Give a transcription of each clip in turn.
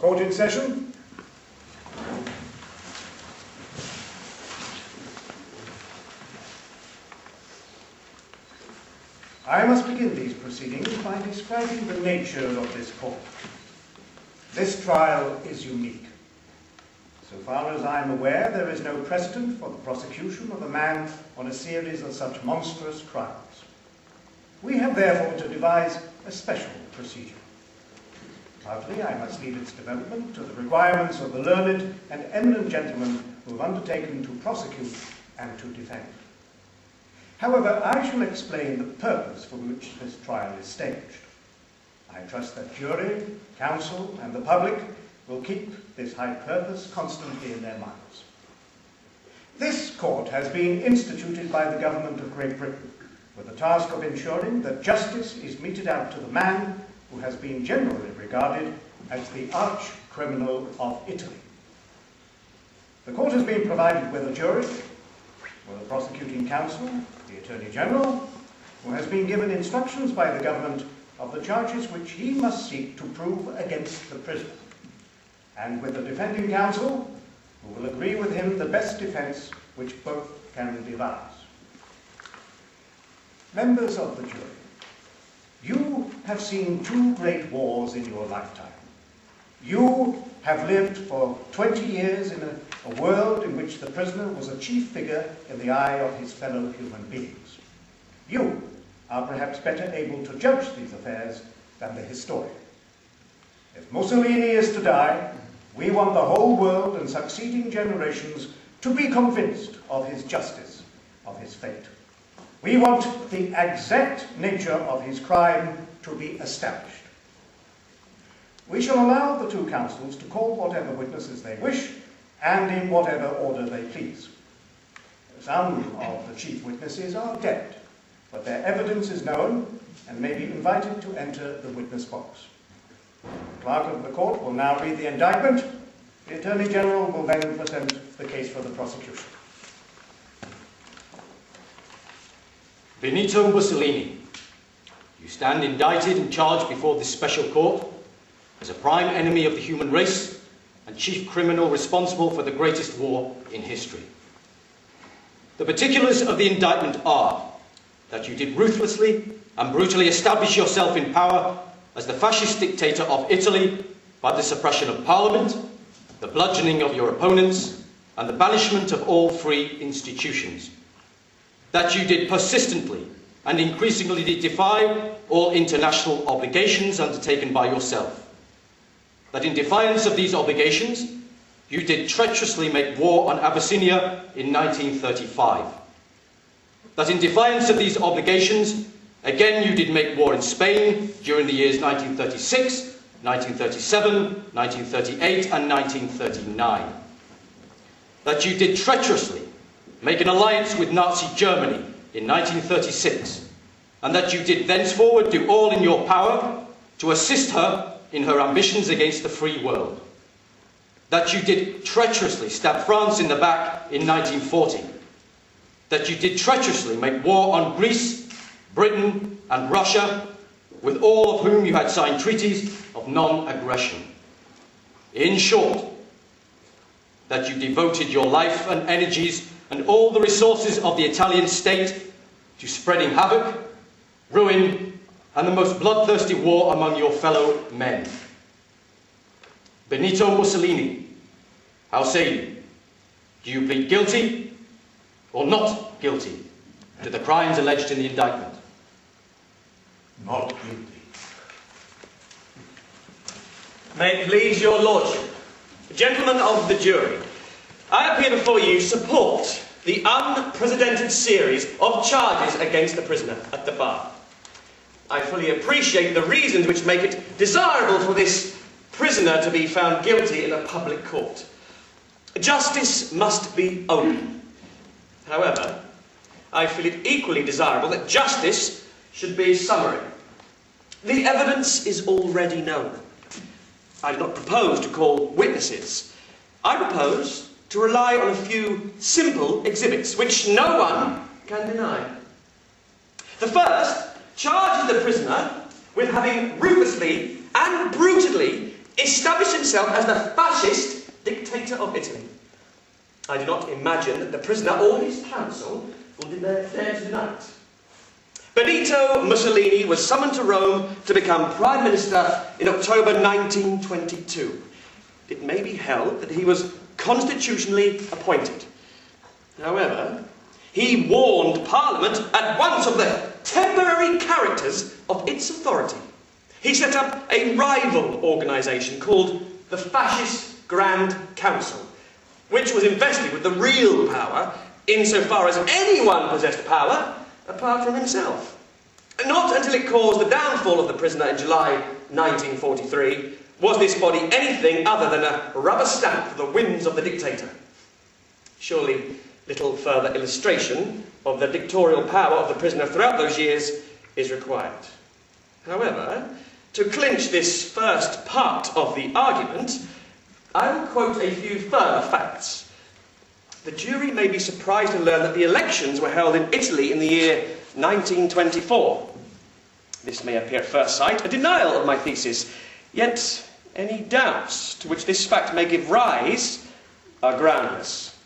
Court in session. I must begin these proceedings by describing the nature of this court. This trial is unique. So far as I am aware, there is no precedent for the prosecution of a man on a series of such monstrous crimes. We have therefore to devise a special procedure. Partly, I must leave its development to the requirements of the learned and eminent gentlemen who have undertaken to prosecute and to defend. However, I shall explain the purpose for which this trial is staged. I trust that jury, counsel, and the public will keep this high purpose constantly in their minds. This court has been instituted by the government of Great Britain with the task of ensuring that justice is meted out to the man who has been generally regarded as the arch-criminal of Italy. The court has been provided with a jury, with a prosecuting counsel, the Attorney General, who has been given instructions by the government of the charges which he must seek to prove against the prisoner, and with the defending counsel, who will agree with him the best defence which both can devise. Members of the jury, you have seen two great wars in your lifetime. You have lived for 20 years in a world in which the prisoner was a chief figure in the eye of his fellow human beings. You are perhaps better able to judge these affairs than the historian. If Mussolini is to die, we want the whole world and succeeding generations to be convinced of his justice, of his fate. We want the exact nature of his crime to be established. We shall allow the two counsels to call whatever witnesses they wish and in whatever order they please. Some of the chief witnesses are dead, but their evidence is known and may be invited to enter the witness box. The clerk of the court will now read the indictment. The Attorney General will then present the case for the prosecution. Benito Mussolini, you stand indicted and charged before this special court as a prime enemy of the human race and chief criminal responsible for the greatest war in history. The particulars of the indictment are that you did ruthlessly and brutally establish yourself in power as the fascist dictator of Italy by the suppression of Parliament, the bludgeoning of your opponents, and the banishment of all free institutions. That you did persistently and increasingly defy all international obligations undertaken by yourself. That in defiance of these obligations, you did treacherously make war on Abyssinia in 1935. That in defiance of these obligations, again you did make war in Spain during the years 1936, 1937, 1938 and 1939. That you did treacherously make an alliance with Nazi Germany in 1936, and that you did thenceforward do all in your power to assist her in her ambitions against the free world. That you did treacherously stab France in the back in 1940. That you did treacherously make war on Greece, Britain and Russia, with all of whom you had signed treaties of non-aggression. In short, that you devoted your life and energies and all the resources of the Italian state to spreading havoc, ruin, and the most bloodthirsty war among your fellow men. Benito Mussolini, how say you? Do you plead guilty or not guilty to the crimes alleged in the indictment? Not guilty. May it please your lordship, gentlemen of the jury, I appear before you to support the unprecedented series of charges against the prisoner at the bar. I fully appreciate the reasons which make it desirable for this prisoner to be found guilty in a public court. Justice must be open. However, I feel it equally desirable that justice should be summary. The evidence is already known. I do not propose to call witnesses. I propose to rely on a few simple exhibits, which no one can deny. The first charges the prisoner with having ruthlessly and brutally established himself as the fascist dictator of Italy. I do not imagine that the prisoner or his counsel will dare to deny it. Benito Mussolini was summoned to Rome to become Prime Minister in October 1922. It may be held that he was constitutionally appointed. However, he warned Parliament at once of the temporary characters of its authority. He set up a rival organisation called the Fascist Grand Council, which was invested with the real power insofar as anyone possessed power apart from himself. Not until it caused the downfall of the prisoner in July 1943 was this body anything other than a rubber stamp for the whims of the dictator. Surely little further illustration of the dictatorial power of the prisoner throughout those years is required. However, to clinch this first part of the argument, I will quote a few further facts. The jury may be surprised to learn that the elections were held in Italy in the year 1924. This may appear at first sight a denial of my thesis, yet any doubts to which this fact may give rise are groundless.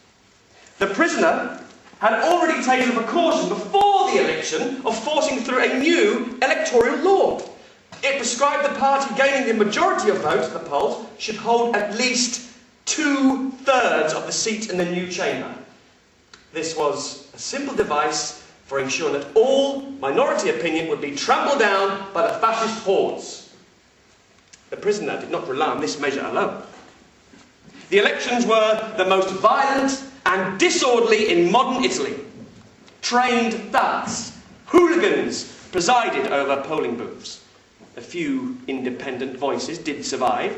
The prisoner had already taken the precaution before the election of forcing through a new electoral law. It prescribed the party gaining the majority of votes at the polls should hold at least 2/3 of the seat in the new chamber. This was a simple device for ensuring that all minority opinion would be trampled down by the fascist hordes. The prisoner did not rely on this measure alone. The elections were the most violent and disorderly in modern Italy. Trained thugs, hooligans presided over polling booths. A few independent voices did survive.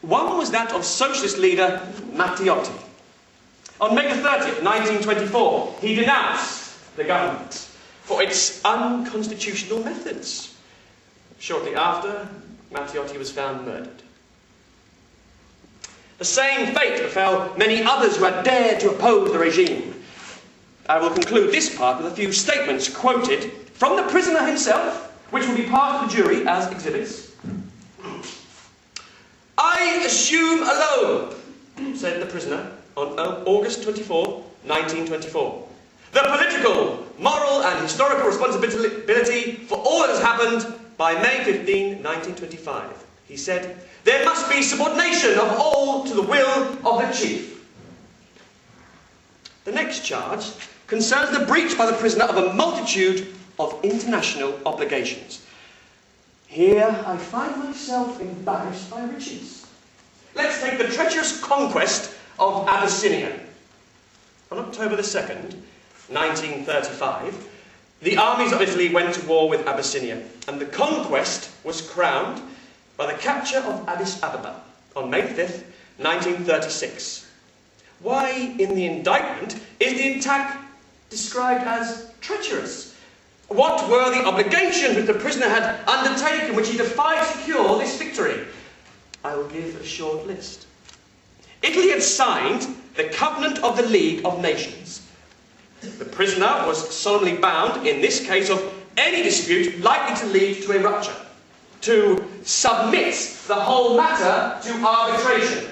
One was that of socialist leader Matteotti. On May 30th, 1924, he denounced the government for its unconstitutional methods. Shortly after, Matteotti was found murdered. The same fate befell many others who had dared to oppose the regime. I will conclude this part with a few statements quoted from the prisoner himself, which will be part of the jury as exhibits. "I assume alone," said the prisoner on August 24, 1924, "the political, moral and historical responsibility for all that has happened by May 15, 1925. He said, there must be subordination of all to the will of the chief." The next charge concerns the breach by the prisoner of a multitude of international obligations. Here I find myself embarrassed by riches. Let's take the treacherous conquest of Abyssinia. On October the 2nd, 1935, the armies of Italy went to war with Abyssinia, and the conquest was crowned by the capture of Addis Ababa on May 5th, 1936. Why, in the indictment, is the attack described as treacherous? What were the obligations which the prisoner had undertaken which he defied to secure this victory? I will give a short list. Italy had signed the Covenant of the League of Nations. The prisoner was solemnly bound, in this case, of any dispute likely to lead to a rupture, to submit the whole matter to arbitration.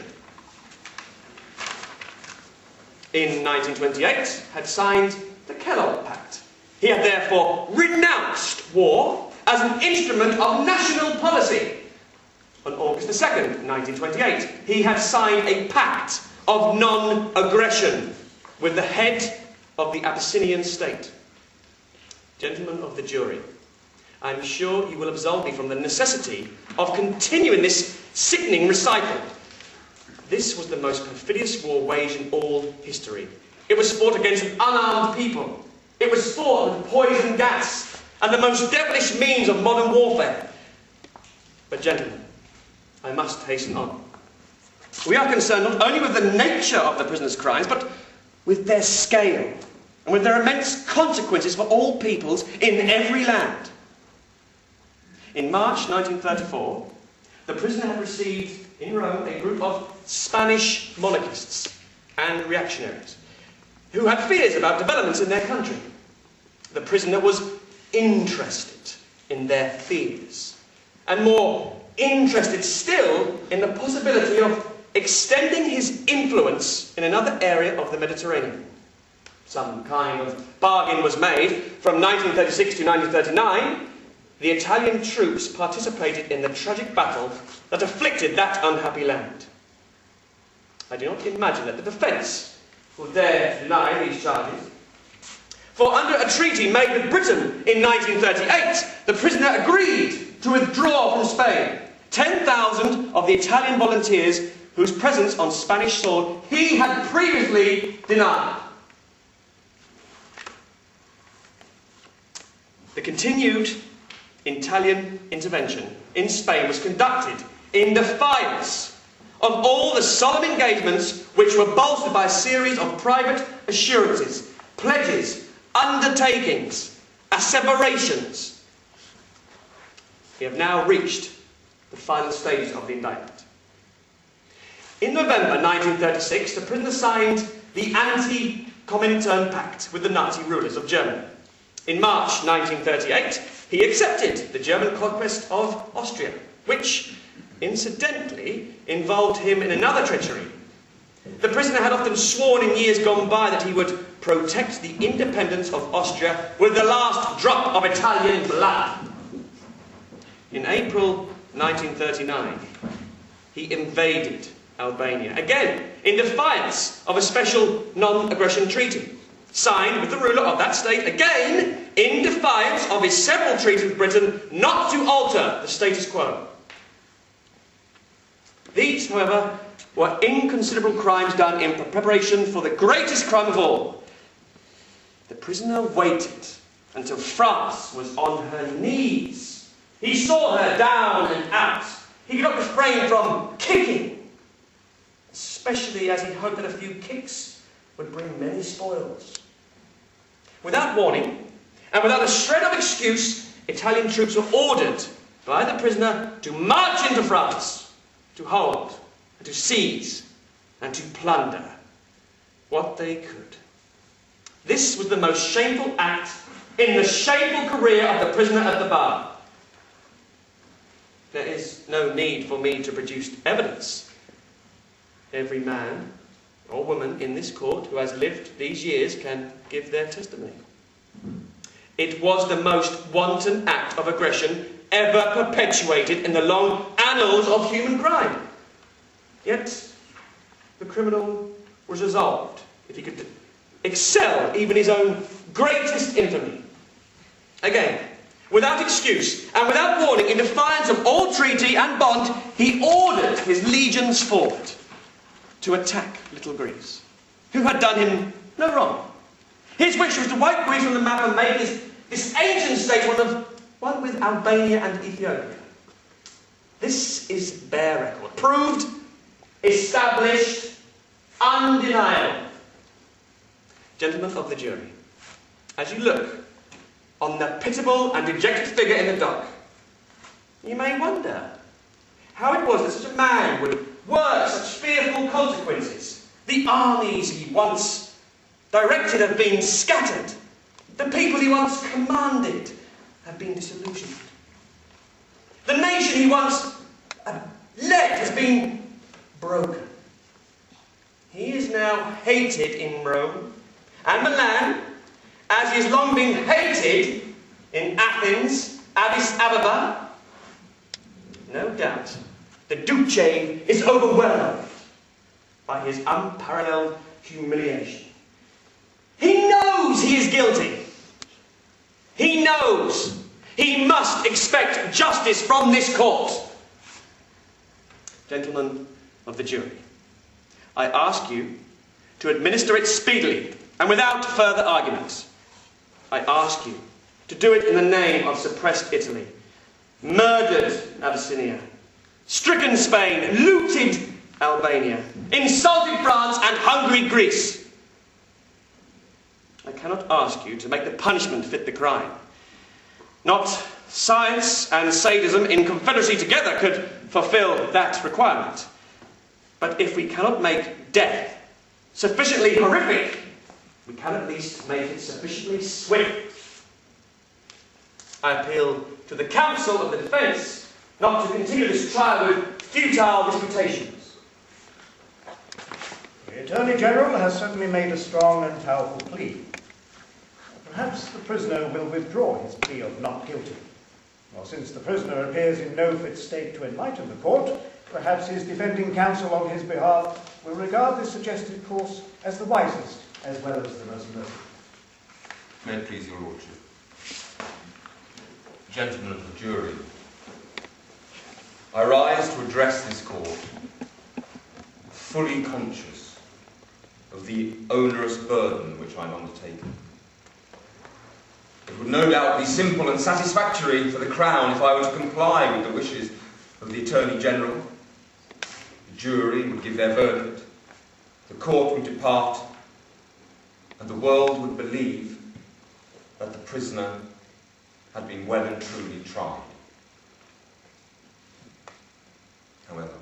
In 1928, had signed the Kellogg Pact. He had therefore renounced war as an instrument of national policy. On August the 2nd, 1928, he had signed a pact of non-aggression with the head of the Abyssinian state. Gentlemen of the jury, I am sure you will absolve me from the necessity of continuing this sickening recital. This was the most perfidious war waged in all history. It was fought against an unarmed people. It was fought with poison gas and the most devilish means of modern warfare. But gentlemen, I must hasten on. We are concerned not only with the nature of the prisoners' crimes, but with their scale, and with their immense consequences for all peoples in every land. In March 1934, the prisoner had received in Rome a group of Spanish monarchists and reactionaries who had fears about developments in their country. The prisoner was interested in their fears, and more interested still in the possibility of extending his influence in another area of the Mediterranean. Some kind of bargain was made. From 1936 to 1939, the Italian troops participated in the tragic battle that afflicted that unhappy land. I do not imagine that the defence will dare to deny these charges. For under a treaty made with Britain in 1938, the prisoner agreed to withdraw from Spain 10,000 of the Italian volunteers whose presence on Spanish soil he had previously denied. The continued Italian intervention in Spain was conducted in defiance of all the solemn engagements which were bolstered by a series of private assurances, pledges, undertakings, asseverations. We have now reached the final stages of the indictment. In November 1936, the prisoner signed the Anti-Comintern Pact with the Nazi rulers of Germany. In March 1938, he accepted the German conquest of Austria, which, incidentally, involved him in another treachery. The prisoner had often sworn in years gone by that he would protect the independence of Austria with the last drop of Italian blood. In April 1939, he invaded Albania, again in defiance of a special non-aggression treaty, signed with the ruler of that state, again in defiance of his several treaties with Britain not to alter the status quo. These, however, were inconsiderable crimes done in preparation for the greatest crime of all. The prisoner waited until France was on her knees. He saw her down and out. He could not refrain from kicking, especially as he hoped that a few kicks would bring many spoils. Without warning, and without a shred of excuse, Italian troops were ordered by the prisoner to march into France, to hold, and to seize, and to plunder what they could. This was the most shameful act in the shameful career of the prisoner at the bar. There is no need for me to produce evidence. Every man or woman in this court who has lived these years can give their testimony. It was the most wanton act of aggression ever perpetuated in the long annals of human crime. Yet the criminal was resolved, if he could excel even his own greatest infamy. Again, without excuse and without warning, in defiance of all treaty and bond, he ordered his legions forward to attack little Greece, who had done him no wrong. His wish was to wipe Greece from the map and make this ancient state one with Albania and Ethiopia. This is bare record, proved, established, undeniable. Gentlemen of the jury, as you look on the pitiable and dejected figure in the dock, you may wonder how it was that such a man would work such fearful consequences. The armies he once directed have been scattered. The people he once commanded have been disillusioned. The nation he once led has been broken. He is now hated in Rome and Milan, as he has long been hated in Athens, Addis Ababa. No doubt, the Duce is overwhelmed by his unparalleled humiliation. He knows he is guilty. He knows he must expect justice from this court. Gentlemen of the jury, I ask you to administer it speedily and without further arguments. I ask you to do it in the name of suppressed Italy, murdered Abyssinia, stricken Spain, looted Albania, insulted France and hungry Greece. I cannot ask you to make the punishment fit the crime. Not science and sadism in confederacy together could fulfill that requirement. But if we cannot make death sufficiently horrific, we can at least make it sufficiently swift. I appeal to the counsel of the defence not to continue this trial with futile disputations. The Attorney General has certainly made a strong and powerful plea. Perhaps the prisoner will withdraw his plea of not guilty. Or since the prisoner appears in no fit state to enlighten the court, perhaps his defending counsel on his behalf will regard this suggested course as the wisest as well as the most merciful. May it please your lordship. Gentlemen of the jury, I rise to address this court fully conscious of the onerous burden which I am undertaking. It would no doubt be simple and satisfactory for the Crown if I were to comply with the wishes of the Attorney General. The jury would give their verdict, the court would depart, and the world would believe that the prisoner had been well and truly tried. However,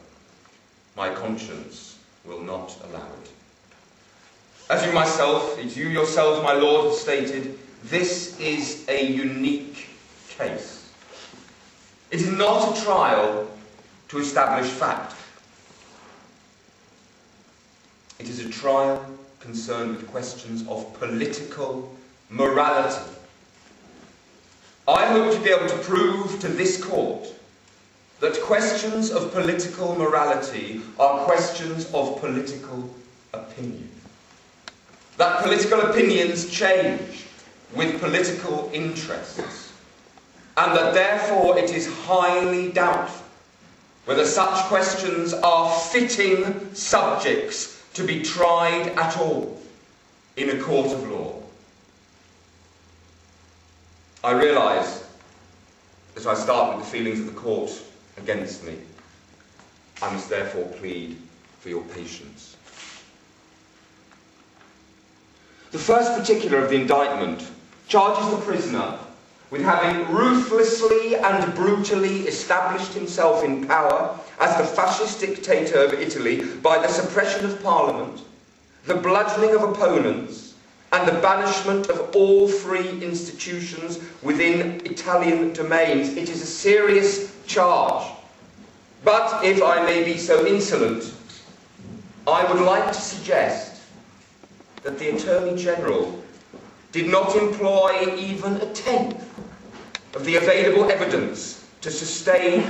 my conscience will not allow it. As you yourself, my lord, have stated, this is a unique case. It is not a trial to establish fact. It is a trial concerned with questions of political morality. I hope to be able to prove to this court that questions of political morality are questions of political opinion. That political opinions change with political interests, and that therefore it is highly doubtful whether such questions are fitting subjects to be tried at all in a court of law. I realise that I start with the feelings of the court against me. I must therefore plead for your patience. The first particular of the indictment charges the prisoner with having ruthlessly and brutally established himself in power as the fascist dictator of Italy by the suppression of Parliament, the bludgeoning of opponents, and the banishment of all free institutions within Italian domains. It is a serious charge. But if I may be so insolent, I would like to suggest that the Attorney General did not employ even a tenth of the available evidence to sustain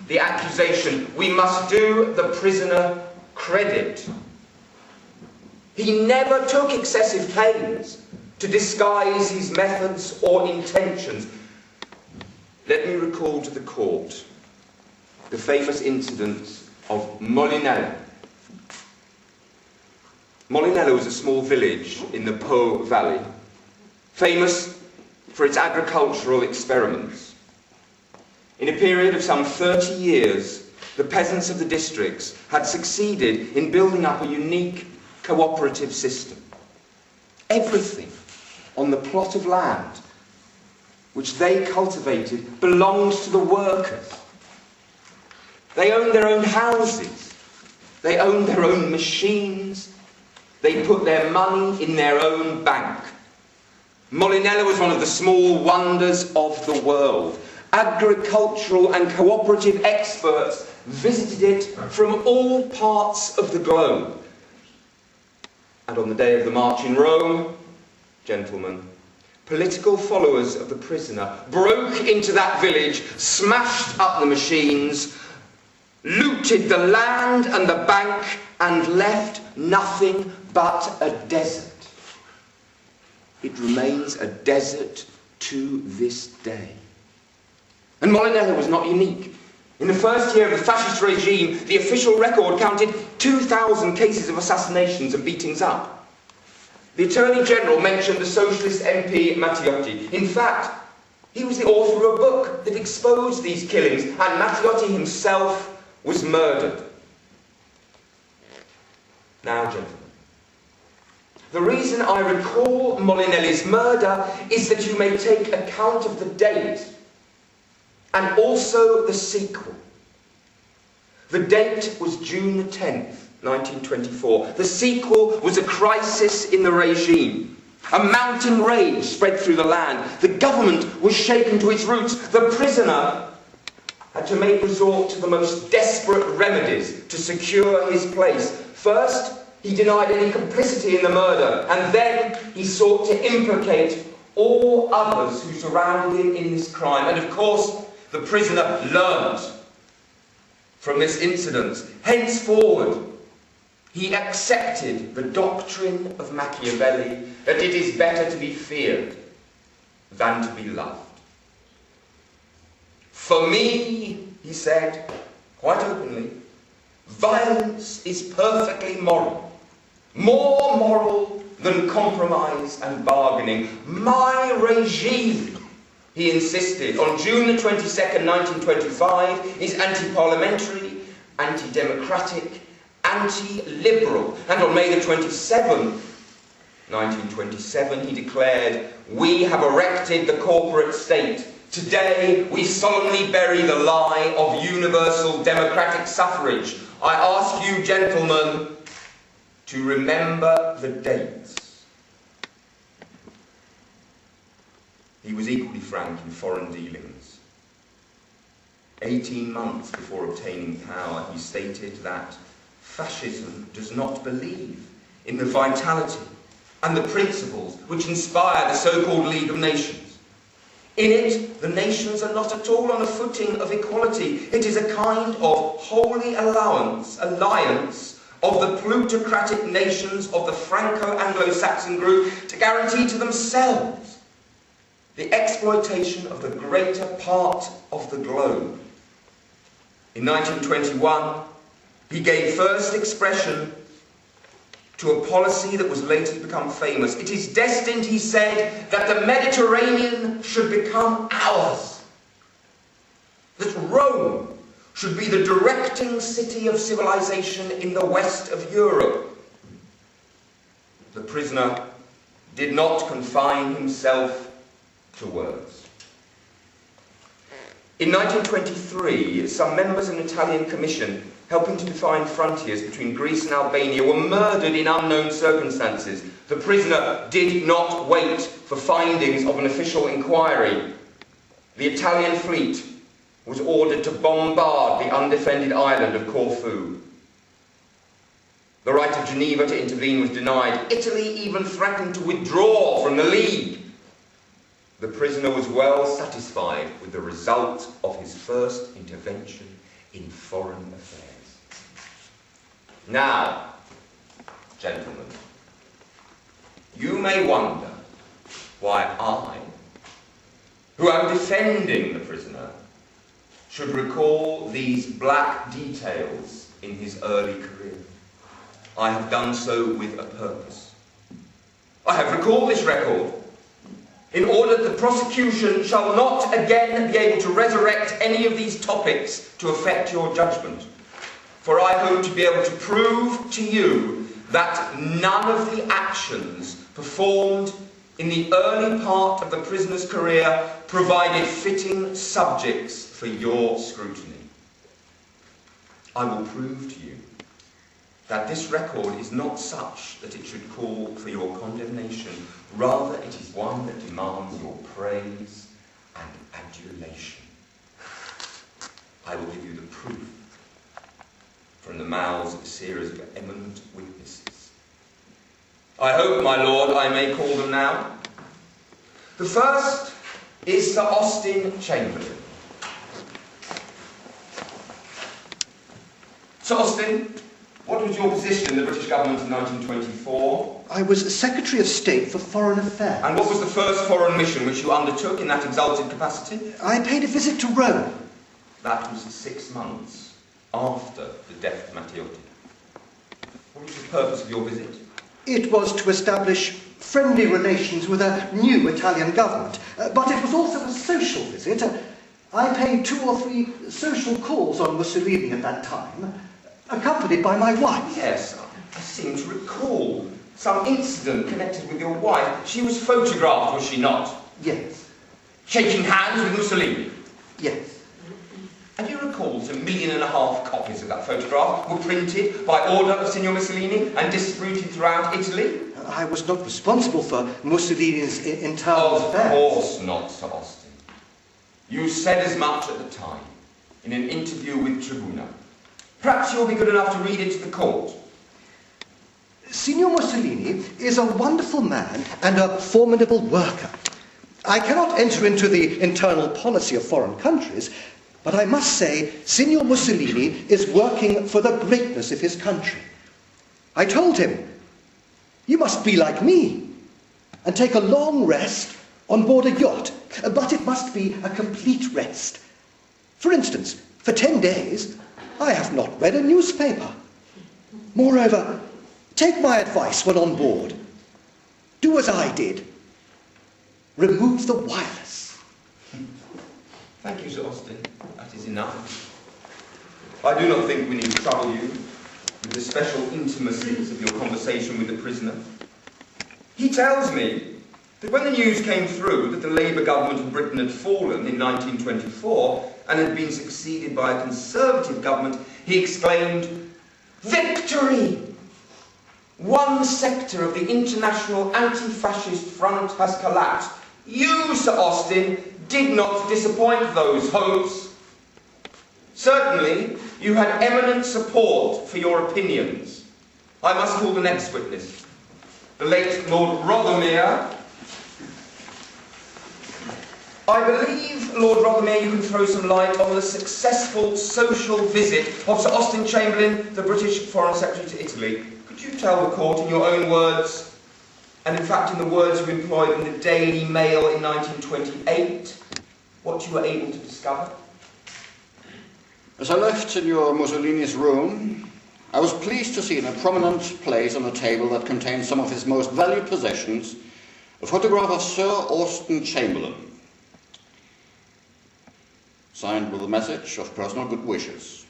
the accusation. We must do the prisoner credit. He never took excessive pains to disguise his methods or intentions. Let me recall to the court the famous incident of Molinello. Molinello was a small village in the Po Valley, famous for its agricultural experiments. In a period of some 30 years, the peasants of the districts had succeeded in building up a unique cooperative system. Everything on the plot of land which they cultivated belonged to the workers. They owned their own houses. They owned their own machines. They put their money in their own bank. Molinello was one of the small wonders of the world. Agricultural and cooperative experts visited it from all parts of the globe. And on the day of the march in Rome, gentlemen, political followers of the prisoner broke into that village, smashed up the machines, looted the land and the bank, and left nothing but a desert. It remains a desert to this day. And Molinello was not unique. In the first year of the fascist regime, the official record counted 2,000 cases of assassinations and beatings up. The Attorney General mentioned the socialist MP Matteotti. In fact, He was the author of a book that exposed these killings, and Matteotti himself was murdered. Now, gentlemen, the reason I recall Molinelli's murder is that you may take account of the date and also the sequel. The date was June the 10th, 1924. The sequel was a crisis in the regime. A mounting rage spread through the land. The government was shaken to its roots. The prisoner had to make resort to the most desperate remedies to secure his place. First, he denied any complicity in the murder, and then he sought to implicate all others who surrounded him in this crime. And of course, the prisoner learned from this incident. Henceforward, he accepted the doctrine of Machiavelli that it is better to be feared than to be loved. For me, he said, quite openly, violence is perfectly moral, more moral than compromise and bargaining. My regime, he insisted, on June the 22nd, 1925, is anti-parliamentary, anti-democratic, anti-liberal. And on May the 27th, 1927, he declared, "We have erected the corporate state. Today, we solemnly bury the lie of universal democratic suffrage. I ask you, gentlemen, to remember the dates." He was equally frank in foreign dealings. 18 months before obtaining power, he stated that fascism does not believe in the vitality and the principles which inspire the so-called League of Nations. In it, the nations are not at all on a footing of equality. It is a kind of holy alliance of the plutocratic nations of the Franco-Anglo-Saxon group to guarantee to themselves the exploitation of the greater part of the globe. In 1921, he gave first expression to a policy that was later to become famous. It is destined, he said, that the Mediterranean should become ours, that Rome should be the directing city of civilization in the west of Europe. The prisoner did not confine himself to words. In 1923, some members of an Italian commission helping to define frontiers between Greece and Albania were murdered in unknown circumstances. The prisoner did not wait for findings of an official inquiry. The Italian fleet was ordered to bombard the undefended island of Corfu. The right of Geneva to intervene was denied. Italy even threatened to withdraw from the League. The prisoner was well satisfied with the result of his first intervention in foreign affairs. Now, gentlemen, you may wonder why I, who am defending the prisoner, should recall these black details in his early career. I have done so with a purpose. I have recalled this record in order that the prosecution shall not again be able to resurrect any of these topics to affect your judgment. For I hope to be able to prove to you that none of the actions performed in the early part of the prisoner's career provided fitting subjects for your scrutiny. I will prove to you that this record is not such that it should call for your condemnation. Rather, it is one that demands your praise and adulation. I will give you the proof from the mouths of a series of eminent witnesses. I hope, my lord, I may call them now. The first is Sir Austin Chamberlain. Sir Austin, what was your position in the British government in 1924? I was Secretary of State for Foreign Affairs. And what was the first foreign mission which you undertook in that exalted capacity? I paid a visit to Rome. That was 6 months after the death of Matteotti. What was the purpose of your visit? It was to establish friendly relations with a new Italian government, but it was also a social visit. I paid 2 or 3 social calls on Mussolini at that time, accompanied by my wife. Yes, I seem to recall some incident connected with your wife. She was photographed, was she not? Yes. Shaking hands with Mussolini. Yes. And you recall that 1.5 million copies of that photograph were printed by order of Signor Mussolini and distributed throughout Italy? I was not responsible for Mussolini's internal affairs. Of course not, Sir Austin. You said as much at the time, in an interview with Tribuna. Perhaps you'll be good enough to read it to the court. Signor Mussolini is a wonderful man and a formidable worker. I cannot enter into the internal policy of foreign countries, but I must say Signor Mussolini is working for the greatness of his country. I told him, you must be like me and take a long rest on board a yacht, but it must be a complete rest. For instance, for 10 days, I have not read a newspaper. Moreover, take my advice when on board. Do as I did. Remove the wireless. Thank you, Sir Austin. That is enough. I do not think we need to trouble you with the special intimacies of your conversation with the prisoner. He tells me that when the news came through that the Labour government of Britain had fallen in 1924 and had been succeeded by a Conservative government, he exclaimed, "Victory! One sector of the international anti-fascist front has collapsed. You, Sir Austin, did not disappoint those hopes. Certainly, you had eminent support for your opinions. I must call the next witness, the late Lord Rothermere. I believe, Lord Rothermere, you can throw some light on the successful social visit of Sir Austin Chamberlain, the British Foreign Secretary to Italy. Could you tell the court in your own words, and in fact in the words you employed in the Daily Mail in 1928, what you were able to discover? As I left Signor Mussolini's room, I was pleased to see in a prominent place on the table that contained some of his most valued possessions a photograph of Sir Austin Chamberlain, signed with a message of personal good wishes.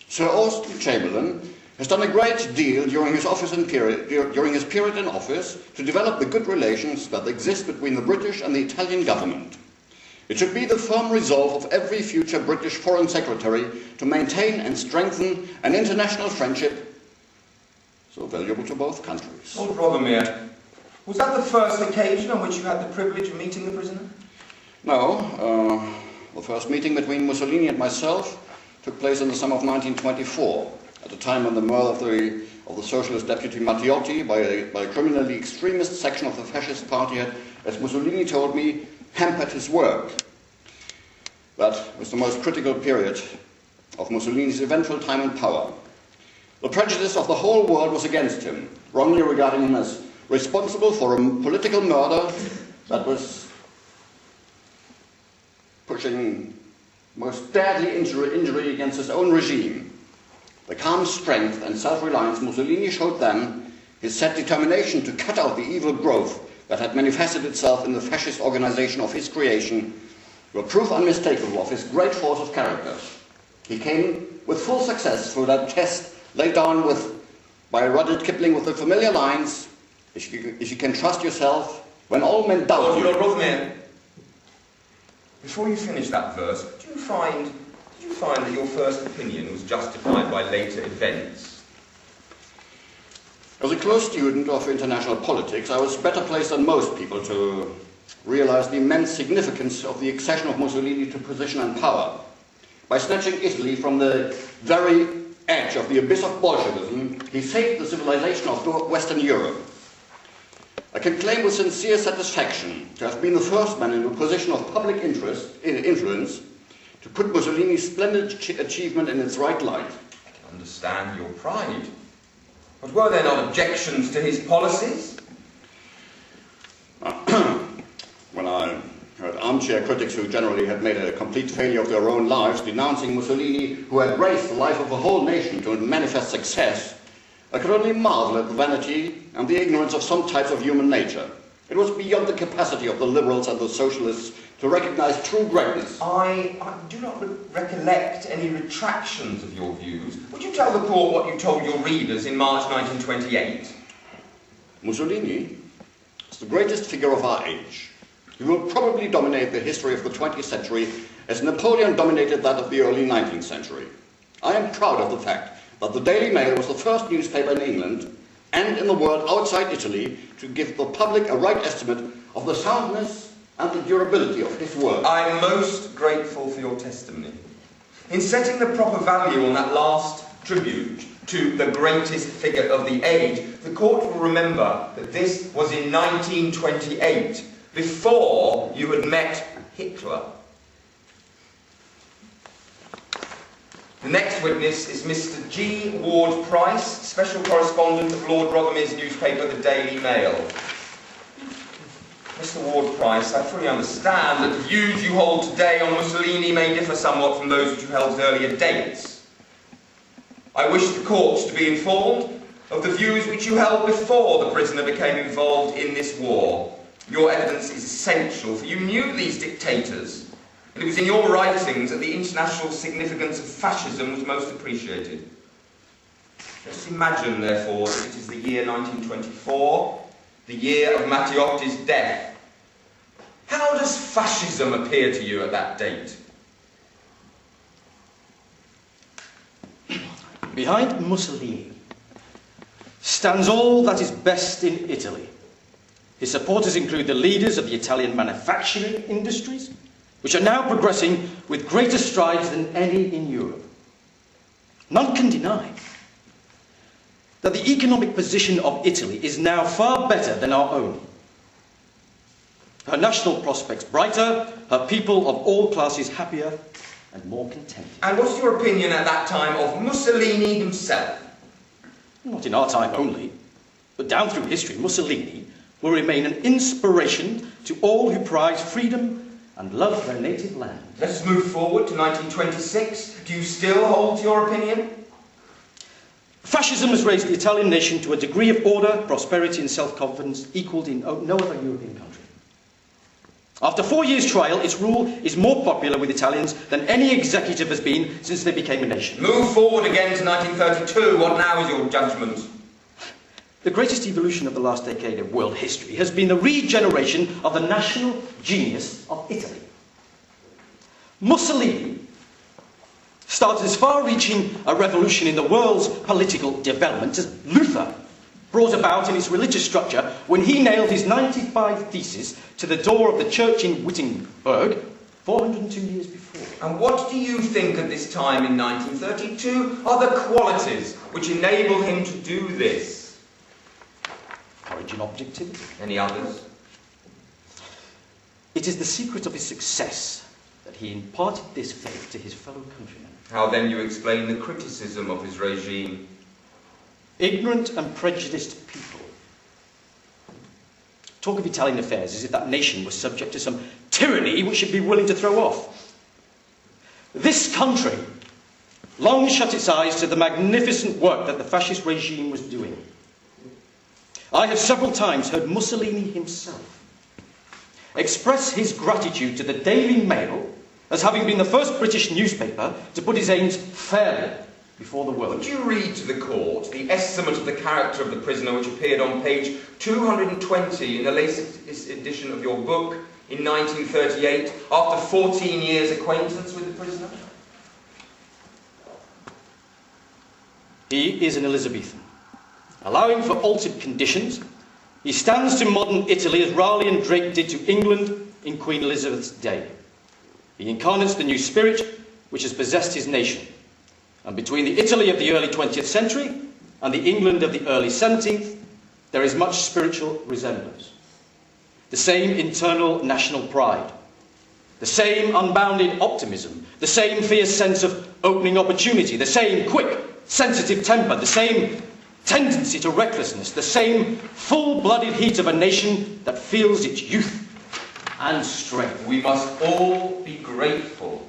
Sir Austin Chamberlain has done a great deal during his period in office to develop the good relations that exist between the British and the Italian government. It should be the firm resolve of every future British Foreign Secretary to maintain and strengthen an international friendship so valuable to both countries. Lord Rothermere, was that the first occasion on which you had the privilege of meeting the prisoner? No, the first meeting between Mussolini and myself took place in the summer of 1924, at a time when the murder of the socialist deputy Matteotti by a criminally extremist section of the fascist party had, as Mussolini told me, hampered his work. That was the most critical period of Mussolini's eventual time in power. The prejudice of the whole world was against him, wrongly regarding him as responsible for a political murder that was pushing most deadly injury against his own regime. The calm strength and self-reliance Mussolini showed then, his set determination to cut out the evil growth that had manifested itself in the fascist organization of his creation, were proof unmistakable of his great force of character. He came with full success through that test laid down by Rudyard Kipling with the familiar lines, if you can trust yourself when all men doubt you. Lord Rothermere, before you finish that verse, did you find that your first opinion was justified by later events? As a close student of international politics, I was better placed than most people to realize the immense significance of the accession of Mussolini to position and power. By snatching Italy from the very edge of the abyss of Bolshevism, he saved the civilization of Western Europe. I can claim with sincere satisfaction to have been the first man in a position of public influence to put Mussolini's splendid achievement in its right light. I can understand your pride. But were there not objections to his policies? When I heard armchair critics who generally had made a complete failure of their own lives denouncing Mussolini, who had raised the life of a whole nation to manifest success, I could only marvel at the vanity and the ignorance of some types of human nature. It was beyond the capacity of the liberals and the socialists to recognize true greatness. I do not recollect any retractions of your views. Would you tell the court what you told your readers in March 1928? Mussolini is the greatest figure of our age. He will probably dominate the history of the 20th century as Napoleon dominated that of the early 19th century. I am proud of the fact that the Daily Mail was the first newspaper in England and in the world outside Italy to give the public a right estimate of the soundness and the durability of his work. I am most grateful for your testimony. In setting the proper value on that last tribute to the greatest figure of the age, the court will remember that this was in 1928, before you had met Hitler. The next witness is Mr. G. Ward Price, Special Correspondent of Lord Rothermere's newspaper, the Daily Mail. Mr. Ward Price, I fully understand that the views you hold today on Mussolini may differ somewhat from those which you held at earlier dates. I wish the courts to be informed of the views which you held before the prisoner became involved in this war. Your evidence is essential, for you knew these dictators, and it was in your writings that the international significance of fascism was most appreciated. Let us imagine, therefore, that it is the year 1924, the year of Matteotti's death. How does fascism appear to you at that date? Behind Mussolini stands all that is best in Italy. His supporters include the leaders of the Italian manufacturing industries, which are now progressing with greater strides than any in Europe. None can deny that the economic position of Italy is now far better than our own. Her national prospects brighter, her people of all classes happier and more contented. And what's your opinion at that time of Mussolini himself? Not in our time only, but down through history, Mussolini will remain an inspiration to all who prize freedom and love their native land. Let us move forward to 1926. Do you still hold to your opinion? Fascism has raised the Italian nation to a degree of order, prosperity and self-confidence equalled in no other European country. After 4 years' trial, its rule is more popular with Italians than any executive has been since they became a nation. Move forward again to 1932. What now is your judgment? The greatest evolution of the last decade of world history has been the regeneration of the national genius of Italy. Mussolini started as far-reaching a revolution in the world's political development as Luther brought about in its religious structure when he nailed his 95 Theses to the door of the church in Wittenberg 402 years before. And what do you think at this time in 1932 are the qualities which enabled him to do this? Courage and objectivity. Any others? It is the secret of his success that he imparted this faith to his fellow countrymen. How then do you explain the criticism of his regime? Ignorant and prejudiced people talk of Italian affairs as if that nation was subject to some tyranny which should be willing to throw off. This country long shut its eyes to the magnificent work that the fascist regime was doing. I have several times heard Mussolini himself express his gratitude to the Daily Mail as having been the first British newspaper to put his aims fairly before the world. Would you read to the court the estimate of the character of the prisoner which appeared on page 220 in the latest edition of your book in 1938, after 14 years' acquaintance with the prisoner? He is an Elizabethan. Allowing for altered conditions, he stands to modern Italy as Raleigh and Drake did to England in Queen Elizabeth's day. He incarnates the new spirit which has possessed his nation. And between the Italy of the early 20th century and the England of the early 17th, there is much spiritual resemblance. The same internal national pride, the same unbounded optimism, the same fierce sense of opening opportunity, the same quick, sensitive temper, the same tendency to recklessness, the same full-blooded heat of a nation that feels its youth and strength. We must all be grateful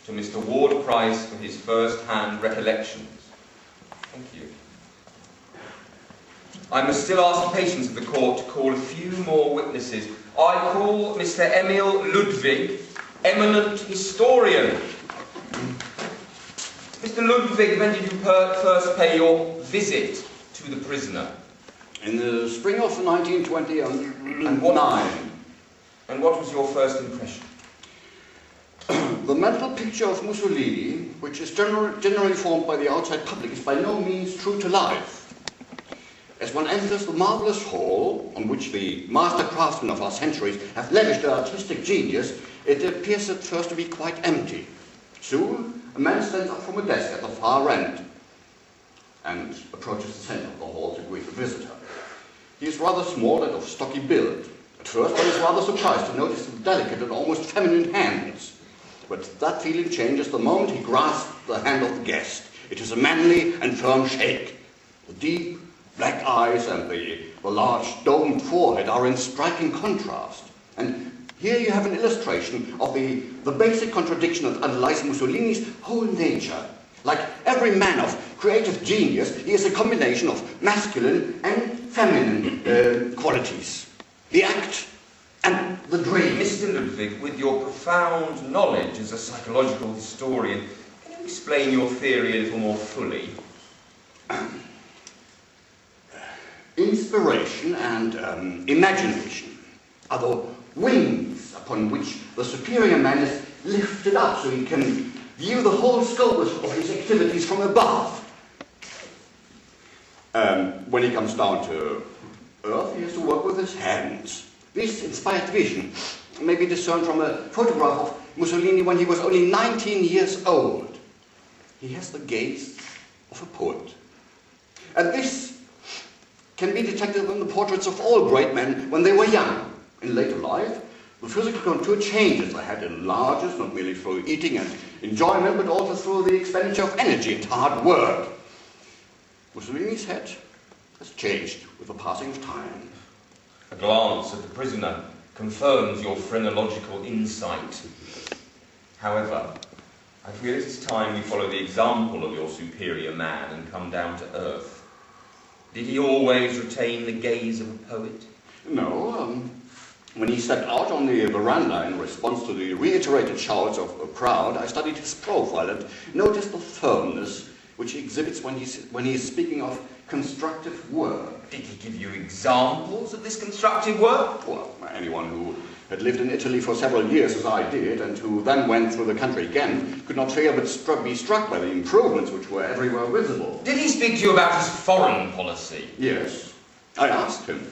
to Mr. Ward Price for his first-hand recollections. Thank you. I must still ask the patience of the court to call a few more witnesses. I call Mr. Emil Ludwig, eminent historian. Mr. Ludwig, when did you first pay your visit to the prisoner? In the spring of 1929. And what was your first impression? The mental picture of Mussolini, which is generally formed by the outside public, is by no means true to life. As one enters the marvellous hall, on which the master craftsmen of our centuries have lavished their artistic genius, it appears at first to be quite empty. Soon, a man stands up from a desk at the far end and approaches the centre of the hall to greet the visitor. He is rather small and of stocky build. At first, one is rather surprised to notice the delicate and almost feminine hands. But that feeling changes the moment he grasps the hand of the guest. It is a manly and firm shake. The deep black eyes and the large domed forehead are in striking contrast. And here you have an illustration of the basic contradiction that underlies Mussolini's whole nature. Like every man of creative genius, he is a combination of masculine and feminine qualities. The act and the dream. Mr. Ludwig, with your profound knowledge as a psychological historian, can you explain your theory a little more fully? Inspiration and imagination are the wings upon which the superior man is lifted up so he can view the whole scope of his activities from above. When he comes down to earth, he has to work with his hands. This inspired vision may be discerned from a photograph of Mussolini when he was only 19 years old. He has the gaze of a poet. And this can be detected in the portraits of all great men when they were young. In later life, the physical contour changes. The head enlarges, not merely through eating and enjoyment, but also through the expenditure of energy and hard work. Mussolini's head has changed with the passing of time. A glance at the prisoner confirms your phrenological insight. However, I feel it is time we follow the example of your superior man and come down to earth. Did he always retain the gaze of a poet? No. When he stepped out on the veranda in response to the reiterated shouts of a crowd, I studied his profile and noticed the firmness which he exhibits when he is speaking of constructive work. Did he give you examples of this constructive work? Well, anyone who had lived in Italy for several years, as I did, and who then went through the country again, could not fail but be struck by the improvements which were everywhere visible. Did he speak to you about his foreign policy? Yes. I asked him.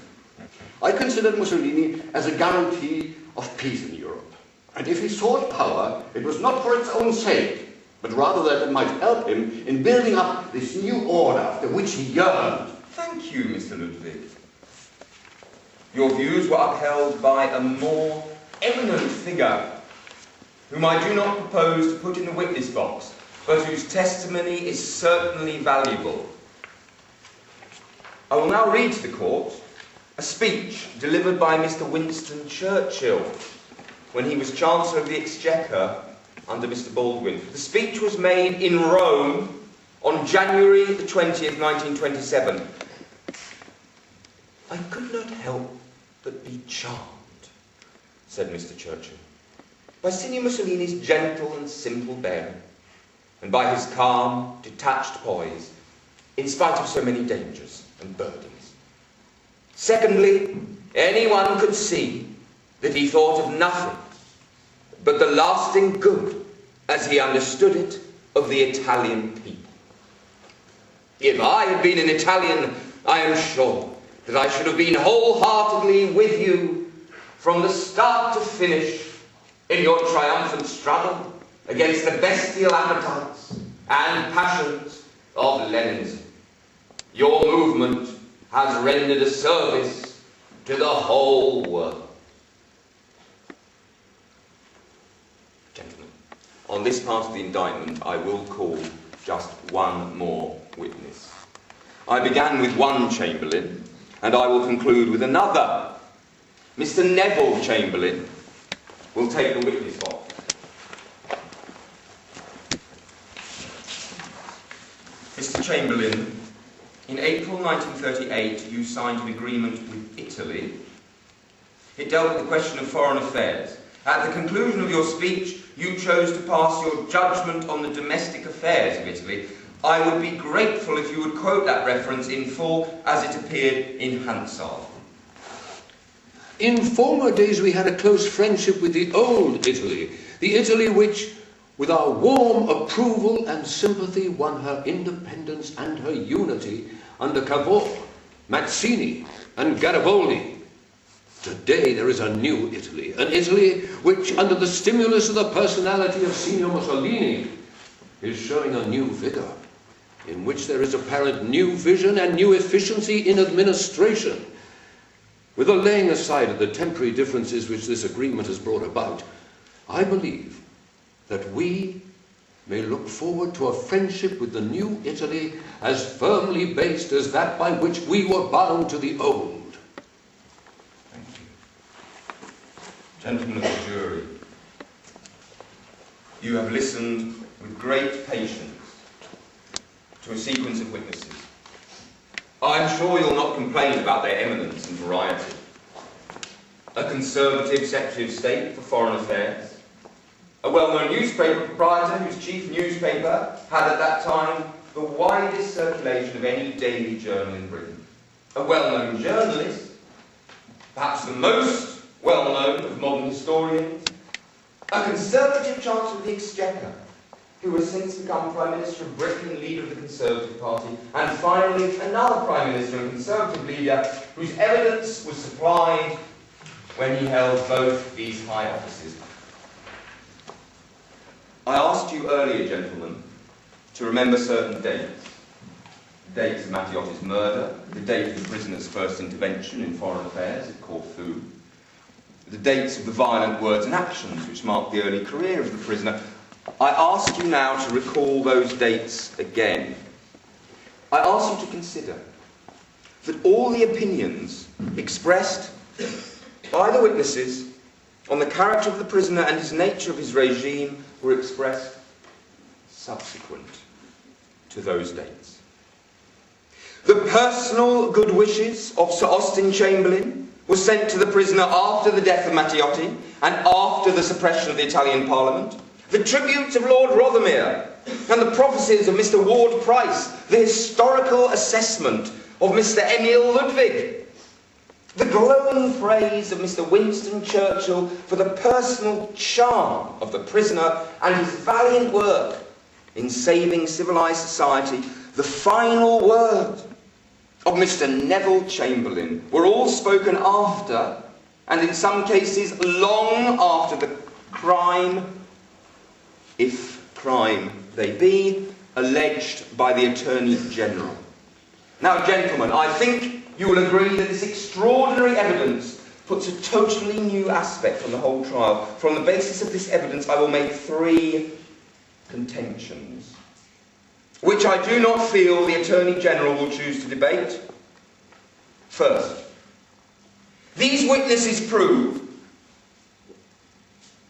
I considered Mussolini as a guarantee of peace in Europe. And if he sought power, it was not for its own sake, but rather that it might help him in building up this new order after which he yearned. Thank you, Mr. Ludwig. Your views were upheld by a more eminent figure, whom I do not propose to put in the witness box, but whose testimony is certainly valuable. I will now read to the court a speech delivered by Mr. Winston Churchill when he was Chancellor of the Exchequer under Mr. Baldwin. The speech was made in Rome on January the 20th, 1927. I could not help but be charmed, said Mr. Churchill, by Signor Mussolini's gentle and simple bearing, and by his calm, detached poise, in spite of so many dangers and burdens. Secondly, anyone could see that he thought of nothing but the lasting good, as he understood it, of the Italian people. If I had been an Italian, I am sure that I should have been wholeheartedly with you from the start to finish in your triumphant struggle against the bestial appetites and passions of Leninism. Your movement has rendered a service to the whole world. Gentlemen, on this part of the indictment, I will call just one more witness. I began with one Chamberlain, and I will conclude with another. Mr. Neville Chamberlain will take the witness box. Mr. Chamberlain, In April 1938, you signed an agreement with Italy. It dealt with the question of foreign affairs. At the conclusion of your speech, you chose to pass your judgment on the domestic affairs of Italy. I would be grateful if you would quote that reference in full as it appeared in Hansard. In former days we had a close friendship with the old Italy, the Italy which, with our warm approval and sympathy, won her independence and her unity under Cavour, Mazzini and Garibaldi. Today there is a new Italy, an Italy which, under the stimulus of the personality of Signor Mussolini, is showing a new vigour, in which there is apparent new vision and new efficiency in administration. With the laying aside of the temporary differences which this agreement has brought about, I believe that we may look forward to a friendship with the new Italy as firmly based as that by which we were bound to the old. Thank you. Gentlemen of the jury, you have listened with great patience to a sequence of witnesses. I am sure you'll not complain about their eminence and variety. A Conservative Secretary of State for Foreign Affairs, a well-known newspaper proprietor whose chief newspaper had at that time the widest circulation of any daily journal in Britain, a well-known journalist, perhaps the most well-known of modern historians, a Conservative Chancellor of the Exchequer, who has since become Prime Minister of Britain and leader of the Conservative Party, and finally another Prime Minister and Conservative leader whose evidence was supplied when he held both these high offices. I asked you earlier, gentlemen, to remember certain dates. The dates of Mattiotti's murder, the date of the prisoner's first intervention in foreign affairs at Corfu, the dates of the violent words and actions which marked the early career of the prisoner. I ask you now to recall those dates again. I ask you to consider that all the opinions expressed by the witnesses on the character of the prisoner and his nature of his regime were expressed subsequent to those dates. The personal good wishes of Sir Austin Chamberlain were sent to the prisoner after the death of Mattiotti and after the suppression of the Italian Parliament. The tributes of Lord Rothermere and the prophecies of Mr. Ward Price, the historical assessment of Mr. Emil Ludwig, the glowing praise of Mr. Winston Churchill for the personal charm of the prisoner and his valiant work in saving civilised society, the final word of Mr. Neville Chamberlain were all spoken after, and in some cases long after, the crime, if crime they be, alleged by the Attorney General. Now, gentlemen, I think you will agree that this extraordinary evidence puts a totally new aspect on the whole trial. From the basis of this evidence, I will make 3 contentions, which I do not feel the Attorney General will choose to debate. First, these witnesses prove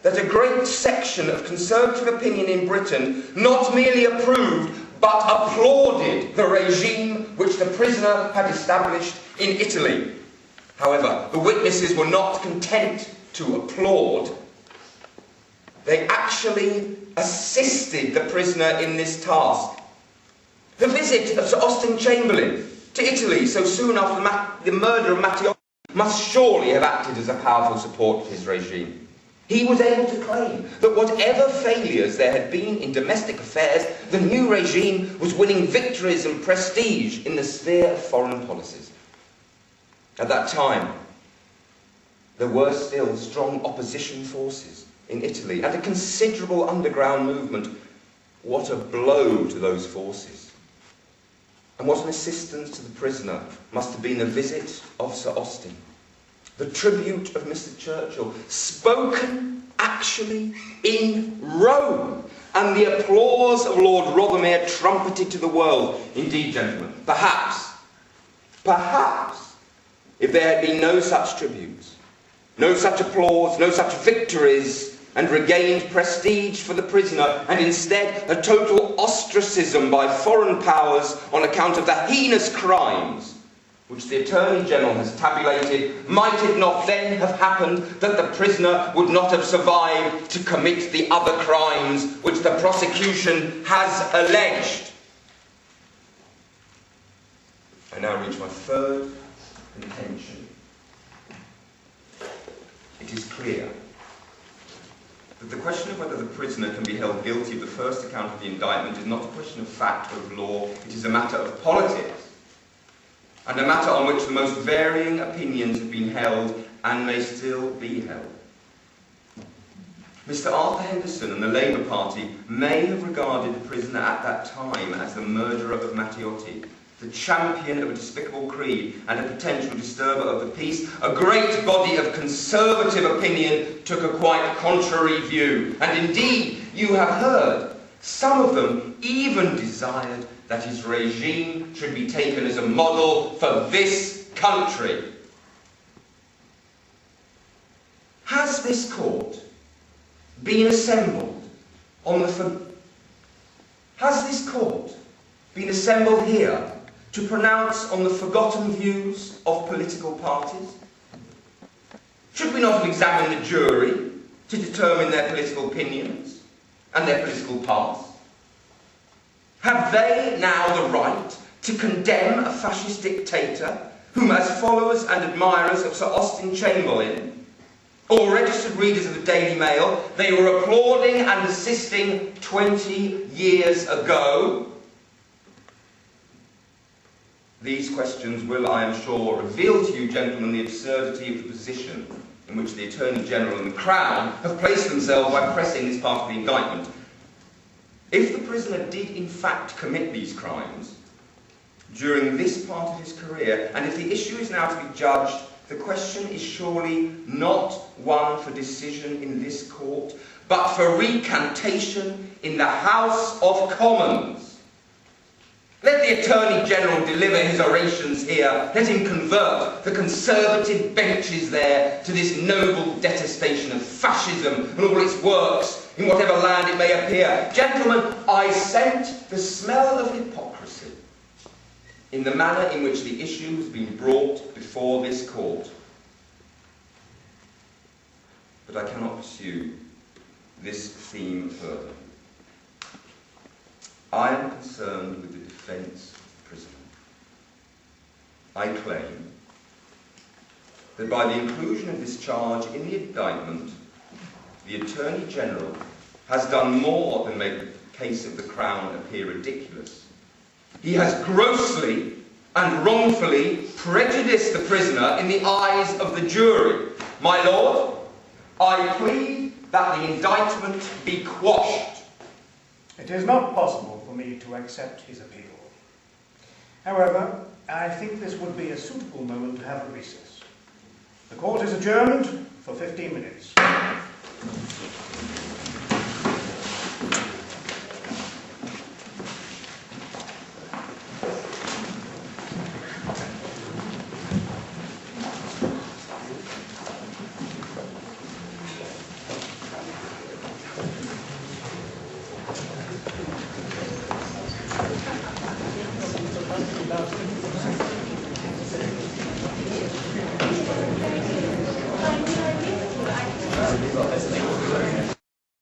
that a great section of conservative opinion in Britain not merely approved but applauded the regime which the prisoner had established in Italy. However, the witnesses were not content to applaud. They actually assisted the prisoner in this task. The visit of Sir Austin Chamberlain to Italy so soon after the murder of Mattiotti must surely have acted as a powerful support for his regime. He was able to claim that whatever failures there had been in domestic affairs, the new regime was winning victories and prestige in the sphere of foreign policies. At that time, there were still strong opposition forces in Italy and a considerable underground movement. What a blow to those forces. And what an assistance to the prisoner must have been the visit of Sir Austin. The tribute of Mr. Churchill, spoken actually in Rome, and the applause of Lord Rothermere trumpeted to the world. Indeed, gentlemen, perhaps, if there had been no such tributes, no such applause, no such victories, and regained prestige for the prisoner, and instead a total ostracism by foreign powers on account of the heinous crimes which the Attorney General has tabulated, might it not then have happened that the prisoner would not have survived to commit the other crimes which the prosecution has alleged? I now reach my third contention. It is clear that the question of whether the prisoner can be held guilty of the first account of the indictment is not a question of fact or of law, it is a matter of politics, and a matter on which the most varying opinions have been held and may still be held. Mr. Arthur Henderson and the Labour Party may have regarded the prisoner at that time as the murderer of Matteotti, the champion of a despicable creed and a potential disturber of the peace. A great body of conservative opinion took a quite contrary view, and indeed, you have heard, some of them even desired that his regime should be taken as a model for this country. Has this court been assembled on the... Has this court been assembled here to pronounce on the forgotten views of political parties? Should we not have examined the jury to determine their political opinions and their political past? Have they now the right to condemn a fascist dictator whom, as followers and admirers of Sir Austin Chamberlain or registered readers of the Daily Mail, they were applauding and assisting 20 years ago? These questions will, I am sure, reveal to you, gentlemen, the absurdity of the position in which the Attorney General and the Crown have placed themselves by pressing this part of the indictment. If the prisoner did in fact commit these crimes during this part of his career, and if the issue is now to be judged, the question is surely not one for decision in this court, but for recantation in the House of Commons. Let the Attorney General deliver his orations here. Let him convert the Conservative benches there to this noble detestation of fascism and all its works in whatever land it may appear. Gentlemen, I scent the smell of hypocrisy in the manner in which the issue has been brought before this court. But I cannot pursue this theme further. I am concerned with the defence of the prisoner. I claim that by the inclusion of this charge in the indictment, the Attorney General has done more than make the case of the Crown appear ridiculous. He has grossly and wrongfully prejudiced the prisoner in the eyes of the jury. My Lord, I plead that the indictment be quashed. It is not possible for me to accept his appeal. However, I think this would be a suitable moment to have a recess. The court is adjourned for 15 minutes.